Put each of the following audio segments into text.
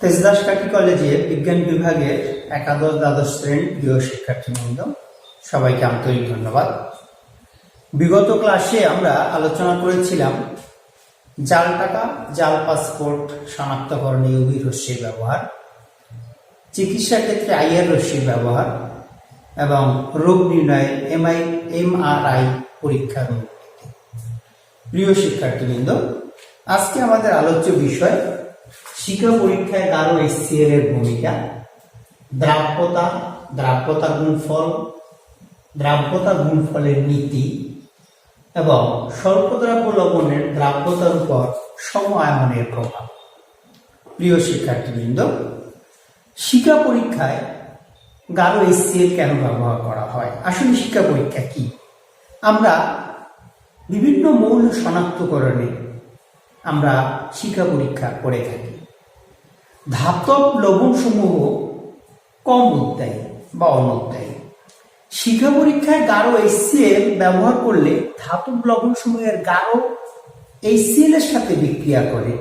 তেজদাস কাঠি কলেজের বিজ্ঞান বিভাগের একাদশ দ্বাদশ শ্রেণীর প্রিয় শিক্ষার্থীবৃন্দ, সবাইকে আন্তরিক ধন্যবাদ। বিগত ক্লাসে আমরা আলোচনা করেছিলাম জাল টাকা, জাল পাসপোর্ট শনাক্তকরণে ইউভি রশ্মির ব্যবহার, চিকিৎসা ক্ষেত্রে আইআর রশ্মির ব্যবহার এবং রোগ নির্ণয়ে এমআরআই পরীক্ষার অনুমতি। প্রিয় শিক্ষার্থীবৃন্দ, আজকে আমাদের আলোচ্য বিষয় শিক্ষা পরীক্ষায় গাঢ় HCl এর ভূমিকা, দ্রাব্যতা গুণফল, দ্রাব্যতা গুণফলের নীতি এবং স্বল্পদ্রাব্য লবণের দ্রাব্যতার উপর সম আয়নের প্রভাব। প্রিয় শিক্ষার্থীবৃন্দ, শিক্ষা পরীক্ষায় গাঢ় HCl কেন ব্যবহার করা হয়? আসলে শিক্ষা পরীক্ষা কি? আমরা বিভিন্ন মৌল শনাক্তকরণে আমরা শিক্ষা পরীক্ষা করে থাকি। ধাতব লবণসমূহ কম উদ্দায়ী বা অনুদ্দায়ী। শিক্ষা পরীক্ষায় গাঢ় HCl ব্যবহার করলে ধাতব লবণসমূহের গাঢ় HCl এর সাথে বিক্রিয়া করে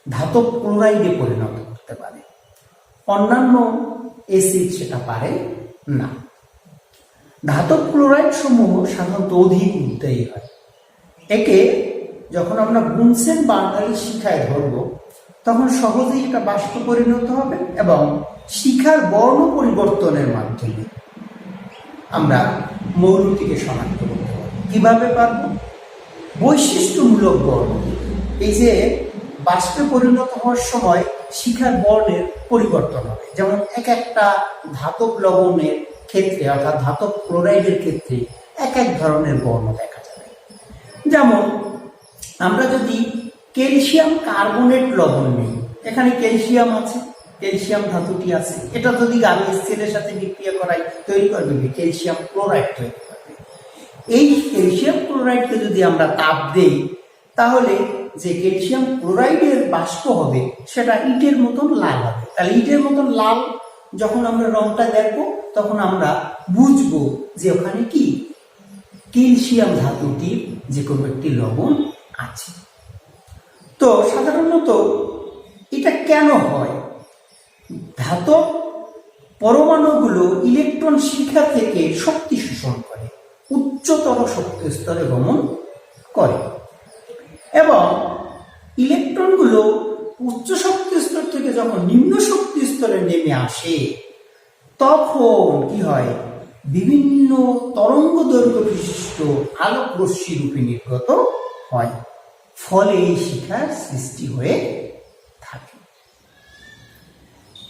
ধাতব ক্লোরাইডে পরিণত করতে পারে। অন্যান্য অ্যাসিড সেটা পারে না। ধাতব ক্লোরাইড সমূহ সাধারণত অধিক উদ্দায়ী হয়। একে যখন আমরা বুনসেন বার্নারের শিখায় ধরব, তখন সহজেই এটা বাষ্পে পরিণত হবে এবং শিখার বর্ণ পরিবর্তনের মাধ্যমে আমরা মৌলটিকে শনাক্ত করতে পারব। কিভাবে পারব? বৈশিষ্ট্যমূলক বর্ণ। এই যে বাষ্পে পরিণত হওয়ার সময় শিখার বর্ণের পরিবর্তন হবে, যেমন এক একটা ধাতব লবণের ক্ষেত্রে অর্থাৎ ধাতব ক্লোরাইডের ক্ষেত্রে এক এক ধরনের বর্ণ দেখা যাবে। যেমন আমরা যদি ক্যালসিয়াম কার্বনেট লবণ নেই, এখানে ক্যালসিয়াম আছে, ক্যালসিয়াম ধাতুটি আছে, এটা যদি গাঢ় HCl এর সাথে বিক্রিয়া করাই তৈরি করবে ক্যালসিয়াম ক্লোরাইড তৈরি করবে। এই ক্যালসিয়াম ক্লোরাইডকে যদি আমরা তাপ দেই, তাহলে যে ক্যালসিয়াম ক্লোরাইডের বাষ্প হবে সেটা ইটের মতন লাল হবে। তাহলে ইটের মতন লাল যখন আমরা রংটা দেখবো, তখন আমরা বুঝবো যে ওখানে কি ক্যালসিয়াম ধাতুটির যে কোনো একটি লবণ আছে। তো সাধারণত এটা কেন হয়? ধাতব পরমাণুগুলো ইলেকট্রন শিখা থেকে শক্তি শোষণ করে, উচ্চতর শক্তি স্তরে গমন করে এবং ইলেকট্রনগুলো উচ্চ শক্তি স্তর থেকে যখন নিম্ন শক্তি স্তরে নেমে আসে, তখন কি হয়? বিভিন্ন তরঙ্গ দৈর্ঘ্য বিশিষ্ট আলোক রশ্মি রূপে নির্গত হয়, ফলে এই শিখার সৃষ্টি হয়ে থাকে।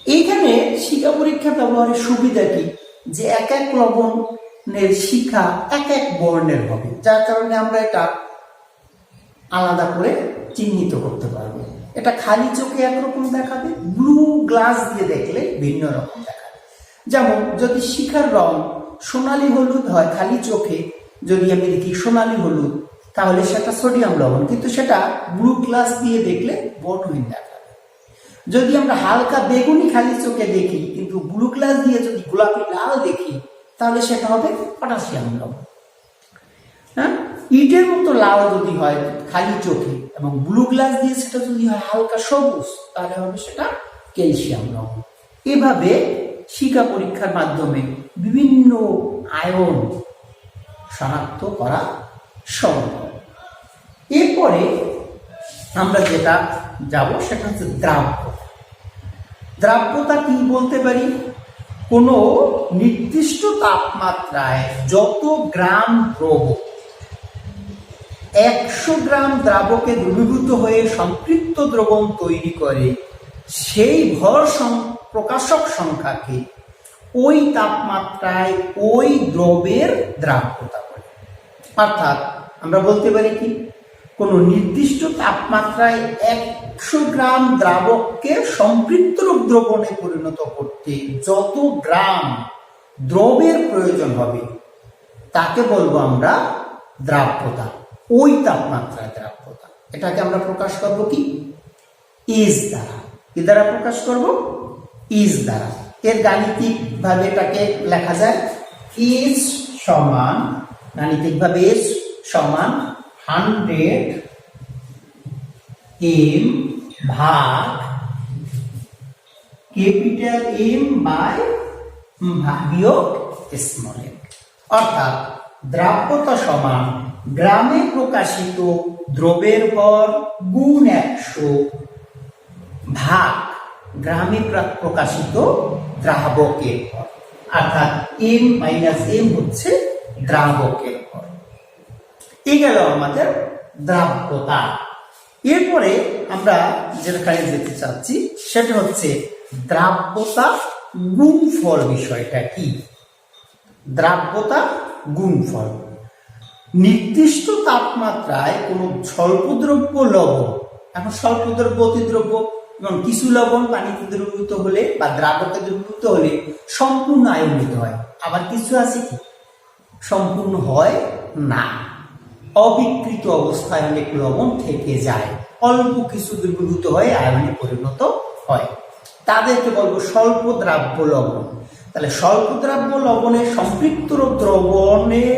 এইখানে শিখা পরীক্ষা ব্যবহারের সুবিধা কি? যে এক এক লবণের শিখা এক এক বর্ণের হবে, যার কারণে আমরা এটা আলাদা করে চিহ্নিত করতে পারবো। এটা খালি চোখে একরকম দেখাবে, ব্লু গ্লাস দিয়ে দেখলে ভিন্ন রকম দেখাবে। যেমন যদি শিখার রং সোনালী হলুদ হয়, খালি চোখে যদি আমি দেখি সোনালী হলুদ, তাহলে সেটা সোডিয়াম লবণ, কিন্তু সেটা ব্লু গ্লাস দিয়ে দেখলে বর্ণহীন দেখাবে। যদি আমরা হালকা বেগুনি খালি চোখে দেখি, কিন্তু ব্লু গ্লাস দিয়ে যদি গোলাপি লাল দেখি, তাহলে সেটা হবে পটাশিয়াম লবণ। হ্যাঁ, ইটের মতো লাল যদি হয় খালি চোখে এবং ব্লু গ্লাস দিয়ে সেটা যদি হয় হালকা সবুজ, তাহলে হবে সেটা ক্যালসিয়াম লবণ। এভাবে শিখা পরীক্ষার মাধ্যমে বিভিন্ন আয়ন শনাক্ত করা সম্ভব। এরপরে আমরা যেটা যাব সেটা হচ্ছে দ্রাব্যতা। দ্রাব্যতা কি বলতে পারি? কোনো নির্দিষ্ট তাপমাত্রায় যত গ্রাম দ্রব 100 গ্রাম দ্রাবকে দ্রবীভূত হয়ে সম্পৃক্ত দ্রবণ তৈরি করে, সেই ভর প্রকাশক সংখ্যাকে ওই তাপমাত্রায় ওই দ্রবের দ্রাব্যতা বলে। অর্থাৎ আমরা বলতে পারি কি, কোনো নির্দিষ্ট তাপমাত্রায় 100 গ্রাম দ্রাবককে সম্পৃক্ত দ্রবণে পরিণত করতে যত গ্রাম দ্রবের প্রয়োজন হবে তাকে বলবো আমরা দ্রাব্যতা, ওই তাপমাত্রায় দ্রাব্যতা। এটাকে আমরা প্রকাশ করব কি? ইজ দ্বারা। কি দ্বারা প্রকাশ করব? ইজ দ্বারা। এর গাণিতিক ভাবে এটাকে লেখা যায় ইজ সমান, গাণিতিক ভাবে ইজ সমান 100 m ভাগ ক্যাপিটাল এম বাই বিয়োগ স্মল এম, অর্থাৎ দ্রাব্যতা সমান গ্রামে প্রকাশিত দ্রব্যের ভর গুণ 100 ভাগ গ্রামে প্রকাশিত দ্রাবকের ভর, অর্থাৎ এম মাইনাস এম হচ্ছে দ্রাবকের ভর। এই গেল আমাদের দ্রাব্যতা। এরপরে আমরা যেখানে যেতে চাচ্ছি সেটা হচ্ছে দ্রাব্যতা গুণফল। বিষয়টা কি? দ্রাব্যতা গুণফল নির্দিষ্ট তাপমাত্রায় কোনো স্বল্পদ্রব্য লবণ, এখন স্বল্পদ্রব্য অতিদ্রব্য, এবং কিছু লবণ পানিতে দ্রবীভূত হলে বা দ্রাবকে দ্রবীভূত হলে সম্পূর্ণ আয়নিত হয়, আবার কিছু আছে কি সম্পূর্ণ হয় না, অবিকৃত অবস্থায় অনেক লবণ থেকে যায়, অল্প কিছু দ্রবীভূত হয়ে আয়নে পরিণত হয়, তাদেরকে বলবো স্বল্প দ্রাব্য লবণ। তাহলে স্বল্প দ্রাব্য লবণের সম্পৃক্ত দ্রবণের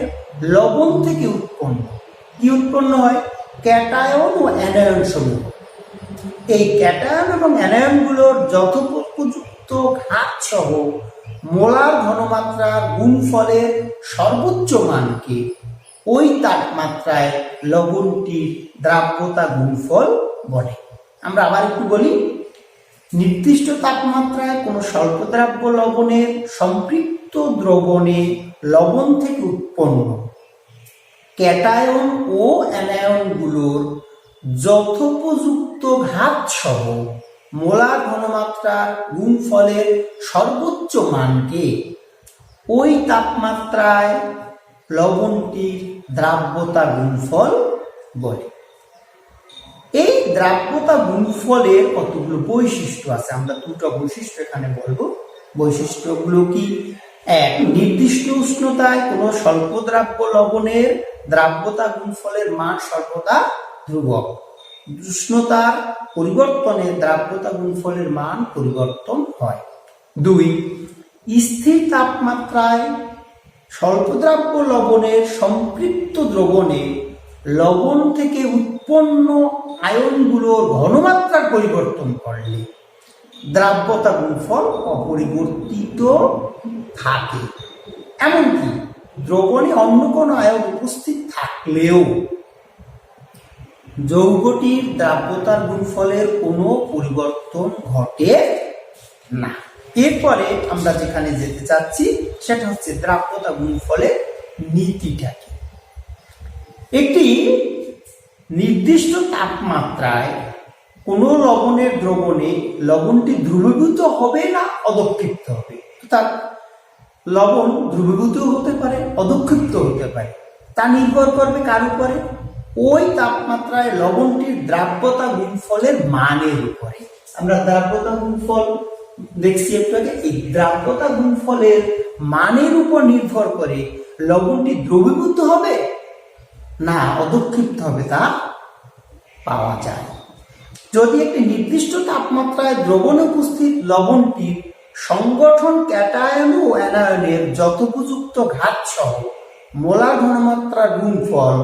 লবণ থেকে উৎপন্ন কি উৎপন্ন হয়? ক্যাটায়ন ও অ্যানায়ন সমূহ। এই ক্যাটায়ন এবং অ্যানায়নগুলোর যথোপযুক্ত ঘাত সহ মোলার ঘনমাত্রার গুণফলের সর্বোচ্চ মানকে ওই তাপমাত্রায় লবণটির দ্রাব্যতা গুণফল বলে। আমরা আবার একটু বলি, নির্দিষ্ট তাপমাত্রায় কোনো স্বল্পদ্রাব্য লবণের সম্পৃক্ত দ্রবণে লবণ থেকে উৎপন্ন ক্যাটায়ন ও অ্যানায়নগুলোর যথোপযুক্ত ঘাত সহ মোলার ঘনমাত্রার গুণফলের সর্বোচ্চ মানকে ওই তাপমাত্রায় লবণটির দ্রাব্যতা গুণফল বলে। এই দ্রাব্যতা গুণফলের কতগুলো বৈশিষ্ট্য আছে, আমরা দুটো বৈশিষ্ট্য এখানে বলবো। বৈশিষ্ট্যগুলো কি? এক, নির্দিষ্ট উষ্ণতায় কোনো স্বল্পদ্রাব্য লবণের দ্রাব্যতা গুণফলের মান সর্বদা ধ্রুবক, উষ্ণতার পরিবর্তনে দ্রাব্যতা গুণফলের মান পরিবর্তন হয়। দুই, স্থির তাপমাত্রায় স্বল্পদ্রাব্য লবণের সম্পৃক্ত দ্রবণে লবণ থেকে উৎপন্ন আয়নগুলোর ঘনমাত্রার পরিবর্তন করলে দ্রাব্যতা গুণফল অপরিবর্তিত থাকে। এমনকি দ্রবণে অন্য কোনো আয়ন উপস্থিত থাকলেও যৌগটির দ্রাব্যতার গুণফলের কোনো পরিবর্তন ঘটে না। এরপরে আমরা যেখানে যেতে চাচ্ছি সেটা হচ্ছে দ্রাব্যতা গুণফলের নীতিটা কি। একটি নির্দিষ্ট তাপমাত্রায় কোনো লবণের দ্রবণে লবণটি দ্রবীভূত হবে না অধক্ষিপ্ত হবে, অর্থাৎ লবণ দ্রবীভূত হতে পারে, অধক্ষিপ্ত হতে পারে, তা নির্ভর করবে কার উপরে? ওই তাপমাত্রায় লবণটির দ্রাব্যতা গুণফলের মানের উপরে। আমরা দ্রাব্যতা গুণফল দেখছি একটু আগে, এই দ্রাব্যতা গুণফলের মানের উপর নির্ভর করে লবণটি দ্রবীভূত হবে না অধক্ষিপ্ত হবে তা পাওয়া যায়। যদি একটি নির্দিষ্ট তাপমাত্রায় দ্রবণে উপস্থিত লবণটির সংগঠন ক্যাটায়ন ও অ্যানায়নের যথোপযুক্ত ঘাত সহ মোলার ঘনমাত্রার গুণফল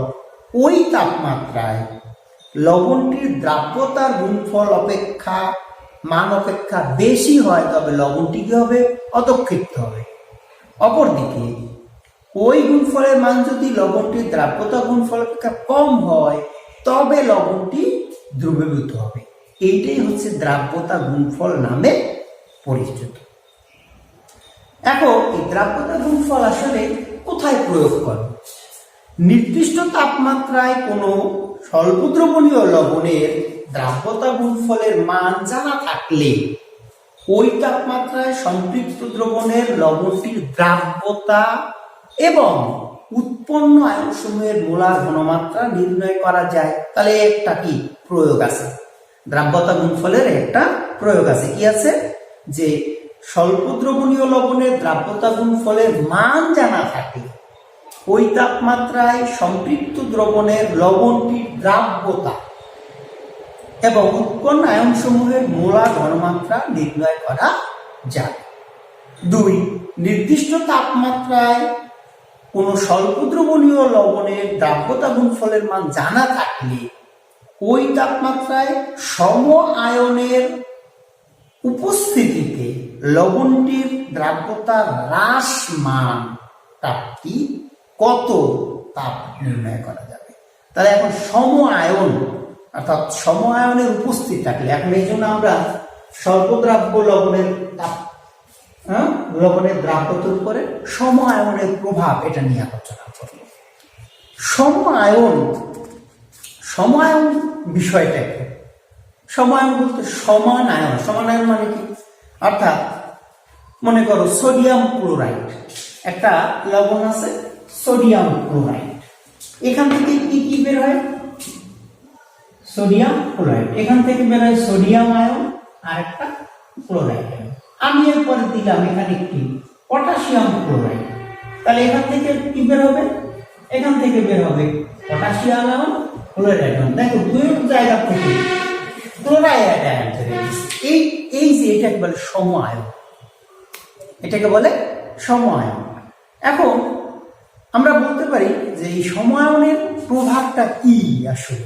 ওই তাপমাত্রায় লবণটির দ্রাব্যতার গুণফল মান অপেক্ষা বেশি হয়, তবে লবণটি কি হবে? অধক্ষিপ্ত হবে। অপরদিকে ওই গুণফলের মান যদি লবণটির দ্রাব্যতা গুণফল অপেক্ষা কম হয় তবে লবণটি দ্রবীভূত হবে। এইটাই হচ্ছে দ্রাব্যতা গুণফল নামে পরিচিত। এখন এই দ্রাব্যতা গুণফল আসলে কোথায় প্রয়োগ করব? নির্দিষ্ট তাপমাত্রায় কোনো স্বল্পদ্রবণীয় লবণের দ্রাব্যতা গুণফলের মান জানা থাকলে ওই তাপমাত্রায় সম্পৃক্ত দ্রবণের লবণটির দ্রাব্যতা এবং উৎপন্ন আয়নসমূহের মোলার ঘনমাত্রা নির্ণয় করা যায়। তাহলে একটা কি প্রয়োগ আছে, দ্রাব্যতা গুণফলের একটা প্রয়োগ আছে। কি আছে? যে স্বল্প দ্রবণীয় লবণের দ্রাব্যতা গুণফলের মান জানা থাকে ওই তাপমাত্রায় সম্পৃক্ত দ্রবণের লবণটির দ্রাব্যতা এবং উৎপন্ন আয়নসমূহের মোলার ঘনমাত্রা নির্ণয় করা যায়। দুই, নির্দিষ্ট তাপমাত্রায় কোনো স্বল্প দ্রবণীয় লবণের দ্রাব্যতা গুণফলের মান জানা থাকলে ওই তাপমাত্রায় সম আয়নের উপস্থিতিতে লবণটির দ্রাব্যতার হ্রাস মানটা কি, কত তাপ নির্ণয় করা যাবে। তাহলে এখন সম আয়ন অর্থাৎ সম আয়নের উপস্থিত থাকলে, এখন এই জন্য আমরা স্বল্পদ্রাব্য লবণের তাপ লবণের দ্রাব্যতার উপরে সম আয়নের প্রভাব এটা নিয়ে আলোচনা করব। সম আয়ন বিষয়টা কি? সম আয়ন বলতে সমান আয়ন। সমান আয়ন মানে কি? অর্থাৎ মনে করো সোডিয়াম ক্লোরাইড, একটা লবণ আছে সোডিয়াম ক্লোরাইড, এখান থেকে কি কি বের হয়? Sodium chloride. এখান থেকে বের হয় সোডিয়াম আয়ন আর একটা ক্লোরাইড আয়ন। আমি এরপরে দিলাম এখানে কি পটাশিয়াম ক্লোরাইড, তাহলে এখান থেকে কি বের হবে? এখান থেকে বের হবে পটাশিয়াম আয়ন, ক্লোরাইড আয়ন। দেখো দুই জায়গা থেকে ক্লোরাইড আয়ন চলে গেছে। এই যে এটাকে বলে সম আয়ন, এটাকে বলে সম আয়ন। এখন আমরা বলতে পারি যে এই সম আয়নের প্রভাবটা কি আসলে?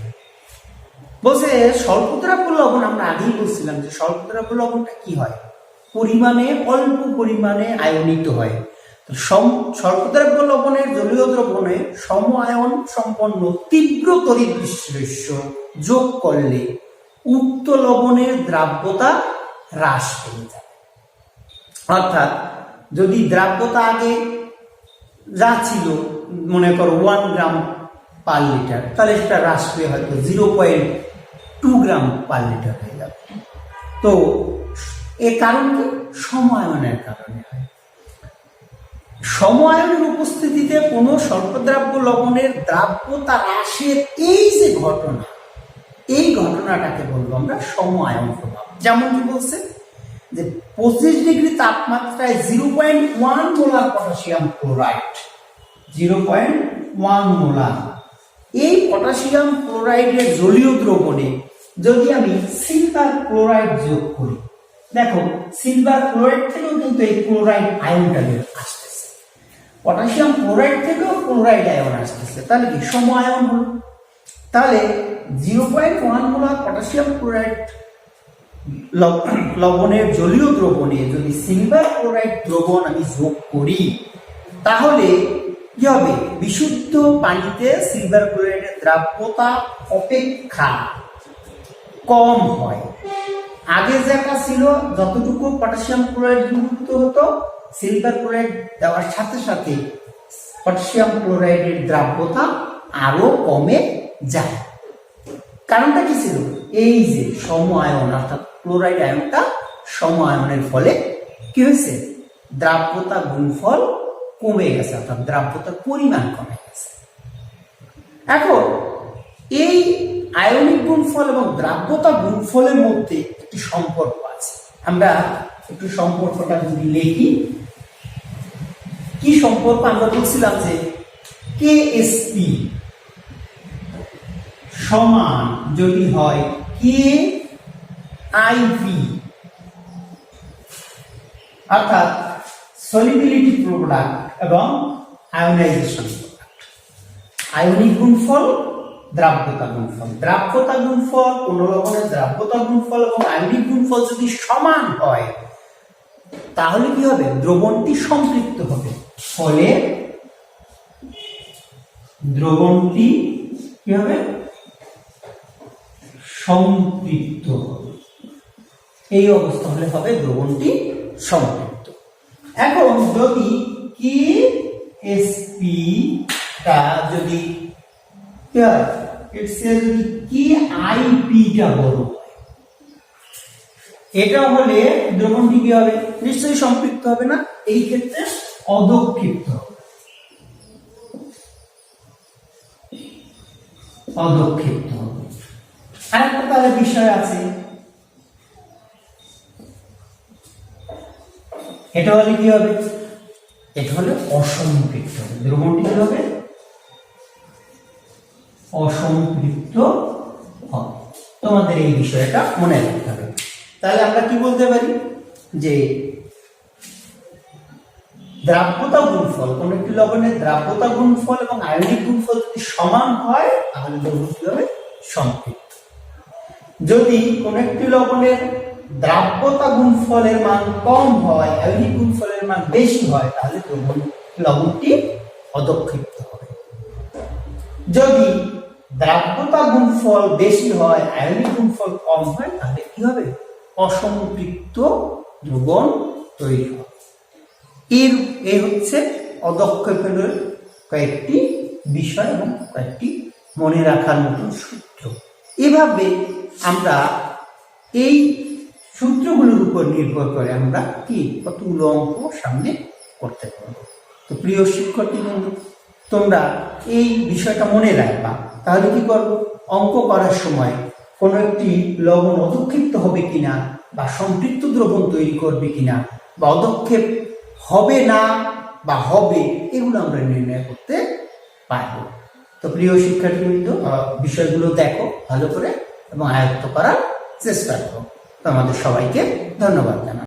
বলছে স্বল্পদ্রাব্য লবণ, আমরা আগেই বলছিলাম যে স্বল্পদ্রাব্য লবণটা কি হয়? পরিমাণে অল্প পরিমাণে আয়নিত হয়। স্বল্পদ্রাব্য লবণের জলীয় দ্রবণে সম আয়ন সম্পন্ন তীব্র তড়িৎ বিশ্লেষ্য যোগ করলে উক্ত লবণের দ্রাব্যতা হ্রাস পেয়ে যাবে। অর্থাৎ যদি দ্রাব্যতা আগে যা ছিল মনে করো 1 গ্রাম পার লিটার, তাহলে সেটা হ্রাস পেয়ে হয়তো 0.2 গ্রাম পার লিটার হয়ে যাবে। তো এর কারণ কি? সম আয়নের কারণে হয়। সম আয়নের উপস্থিতিতে কোনো স্বল্পদ্রাব্য লবণের দ্রাব্যতা হ্রাসের এই যে ঘটনা, এই ঘটনাটাকে বলবো আমরা সম আয়ন প্রভাব। যেমন কি বলছে যে 25 ডিগ্রি তাপমাত্রায় 0.1 মোলার পটাশিয়াম ক্লোরাইড, 0.1 মোলার এই পটাশিয়াম ক্লোরাইডের জলীয় দ্রবণে যদি আমি সিলভার ক্লোরাইড যোগ করি, দেখো সিলভার ক্লোরাইড থেকেও কিন্তু এই ক্লোরাইড আয়নটা আসতেছে, পটাশিয়াম ক্লোরাইড থেকেও ক্লোরাইড আয়ন আসতেছে, তাহলে কি সম আয়ন হল। তাহলে 0.1 মোলার পটাশিয়াম ক্লোরাইড লবণের জলীয় দ্রবণে যদি সিলভার ক্লোরাইড দ্রবণ আমি যোগ করি, তাহলে কি হবে? বিশুদ্ধ পানিতে সিলভার ক্লোরাইডের দ্রাব্যতা অপেক্ষা কম হয়। আগে যেটা ছিল যতটুকু পটাশিয়াম ক্লোরাইড দ্রবীভূত হতো, সিলভার ক্লোরাইড দেওয়ার সাথে সাথে পটাশিয়াম ক্লোরাইডের দ্রাব্যতা আরো কমে যায়। কারণটা কি ছিল? এই যে সম আয়ন অর্থাৎ ক্লোরাইড আয়নটা সম আয়নের ফলে কি হয়েছে? দ্রাব্যতা গুণফল কমে গেছে, অর্থাৎ দ্রাব্যতার পরিমাণ কমে গেছে। এখন এই আয়নিক গুণফল এবং দ্রাব্যতা গুণফলের মধ্যে একটি সম্পর্ক আছে। আমরা একটু সম্পর্কটা যদি লিখি, কি সম্পর্ক? আমরা বলছিলাম যে কেএসপি সমান যদি হয় কে আইভি, অর্থাৎ সলিবিলিটি প্রোডাক্ট এবং আয়োনাইজেশন প্রোডাক্ট। আয়নিক গুণফল, দ্রাব্যতা গুণফল। দ্রাব্যতা গুণফল, কোন লবণের দ্রাব্যতা গুণফল এবং আয়নিক গুণফল যদি সমান হয়, তাহলে কি হবে? দ্রবণটি সম্পৃক্ত হবে, ফলে দ্রবণটি কি হবে? সম্পৃক্ত হবে। এই অবস্থা হলে হবে দ্রবণটি সম্পৃক্ত। এখন যদি কেএসপি টা যদি কি হয়, যদি কেআইপি টা বড় হয়, এটা হলে দ্রবণটি কি হবে? নিশ্চয়ই সম্পৃক্ত হবে না, এই ক্ষেত্রে অদক্ষিপ্ত হবে। অদক্ষিপ্ত হবে। আরেকটা তাহলে বিষয় আছে, এটা হলে কি হবে? এটা হলে অসম্পৃক্ত হবে। দ্রবণটি কি হবে? অসম্পৃক্ত হবে। তোমাদের এই বিষয়টা মনে রাখতে হবে। তাহলে আমরা কি বলতে পারি যে দ্রাব্যতা গুণফল, কোন একটি লবণের দ্রাব্যতা গুণফল এবং আয়নিক গুণফল যদি সমান হয়, তাহলে দ্রবণটি হবে সম্পৃক্ত। যদি কোন একটি লবণের দ্রাব্যতা গুণফলের মান কম হয়, আয়নিক গুণফলের মান বেশি হয়, তাহলে লবণটি অদক্ষিপ্ত হবে। যদি দ্রাব্যতা গুণফল বেশি হয়, আয়নিক গুণফল কম হয়, তাহলে কি হবে? অসম্পৃক্ত দ্রবণ তৈরি হবে। এই হচ্ছে অদক্ষেপণের কয়েকটি বিষয় এবং কয়েকটি মনে রাখার মতন সূত্র। এভাবে আমরা এই সূত্রগুলোর উপর নির্ভর করে আমরা কি কতগুলো অঙ্ক সামনে করতে পারবো। তো প্রিয় শিক্ষার্থী বন্ধু, তোমরা এই বিষয়টা মনে রাখবা। তাহলে কি করবো? অঙ্ক করার সময় কোনো একটি লবণ অদক্ষিপ্ত হবে কিনা, বা সম্পৃক্ত দ্রবণ তৈরি করবে কিনা, বা অদক্ষেপ হবে না বা হবে, এগুলো আমরা নির্ণয় করতে পারবো। তো প্রিয় শিক্ষার্থীবৃন্দ, বিষয়গুলো দেখো ভালো করে এবং আয়ত্ত করার চেষ্টা করো। তো আমাদের সবাইকে ধন্যবাদ জানাই।